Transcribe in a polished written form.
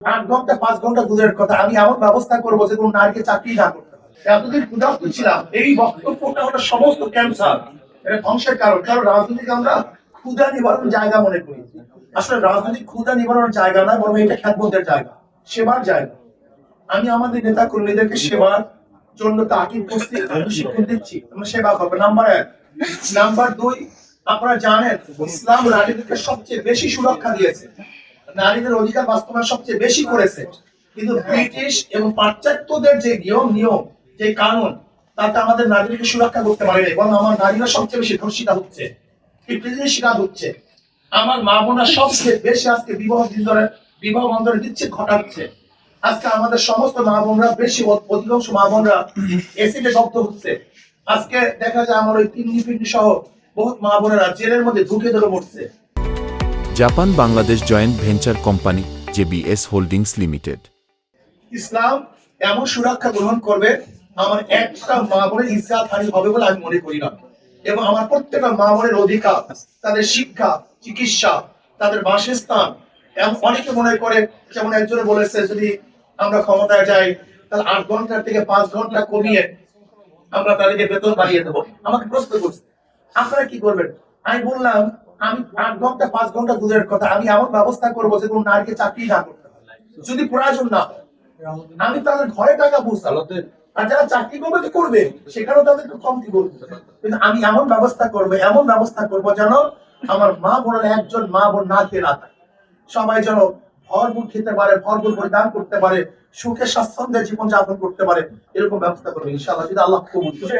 8 ঘন্টা 5 ঘন্টা দূরের কথা, আমি এমন ব্যবস্থা করবো যে কোনো নারীকে চাকরি না করতে হবে। এতদিন ক্ষুধার্ত ছিলাম, এই বক্তব্যটা ওটা সমস্ত ক্যান্সার, এটা ধ্বংসের কারণ। কারণ রাজনীতিকে আমরা ক্ষুধা নিবারণ জায়গা মনে করি। আসলে রাজনৈতিক ক্ষুধা নিবারণের জায়গা না, বরং এটা খ্যাতবোধের জায়গা, সেবার জায়গা। আমি আমাদের নেতা কর্মীদেরকে সেবার জন্য তাকিদ করছি, প্রশিক্ষণ দিচ্ছি, আমরা সেবা করবো। নাম্বার 1। নাম্বার 2, আপনারা জানেন ইসলাম নারীদেরকে সবচেয়ে বেশি সুরক্ষা দিয়েছে, নারীদের অধিকার বাস্তবায়ন সবচেয়ে বেশি করেছে। কিন্তু ব্রিটিশ এবং পাশ্চাত্যদের যে নিয়ম যে কানুন, তাতে আমাদের নারীদেরকে সুরক্ষা করতে পারে না, এবং আমার নারীরা সবচেয়ে বেশি ধর্ষিতা হচ্ছে, শিকার হচ্ছে। আমার মা বোনরা সবচেয়ে বেশি আজকে বিবাহ বন্ধনে দিচ্ছে ঘটাচ্ছে। আজকে আমাদের সমস্ত মা বোনরা বেশি, অধিকাংশ মা বোনরা এসিডে দগ্ধ হচ্ছে। আজকে দেখা যায় আমার ওই পিন্ডি সহ বহুত মা বোনেরা জেলের মধ্যে ঢুকে ধরে মরছে। Japan Bangladesh joint venture company JBS holdings limited. ইসলাম এমন সুরক্ষা গ্রহণ করবে, আমার একটা মা বোনের ইজ্জত হানি হবে বলে আমি মনে করি না। এবং আমার প্রত্যেকটা মা বোনের অধিকার, তাদের শিক্ষা, চিকিৎসা, তাদের বাসস্থান। অনেকে মনে করে, যেমন একজনে বলেছে যদি আমরা ক্ষমতায় যাই তাহলে 8 ঘন্টা থেকে 5 ঘন্টা কমিয়ে আমরা তাদেরকে বেতন বাড়িয়ে দেবো। আমাকে প্রশ্ন করছে আপনারা কি করবেন। আমি বললাম আমি 8 ঘন্টা 5 ঘন্টা দূরের কথা, আমি এমন ব্যবস্থা করবো যে কোনো নারীকে চাকরি না করতে হয়, যদি প্রয়োজন না হয়। আমি তাদের ঘরে টাকা পৌঁছাবো, আর যারা চাকরি করবে তো করবে, সেখানেও তাদের একটু কমতি করবে। কিন্তু আমি এমন ব্যবস্থা করবো যেন আমার মা বোনের একজন মা বোন না খেয়ে না থাকে, সবাই যেন ভরপুর খেতে পারে, ভরপুর পরিধান করতে পারে, সুখে স্বাচ্ছন্দ্যে জীবন যাপন করতে পারে, এরকম ব্যবস্থা করবে ইনশাআল্লাহ, যদি আল্লাহ কবুল করে।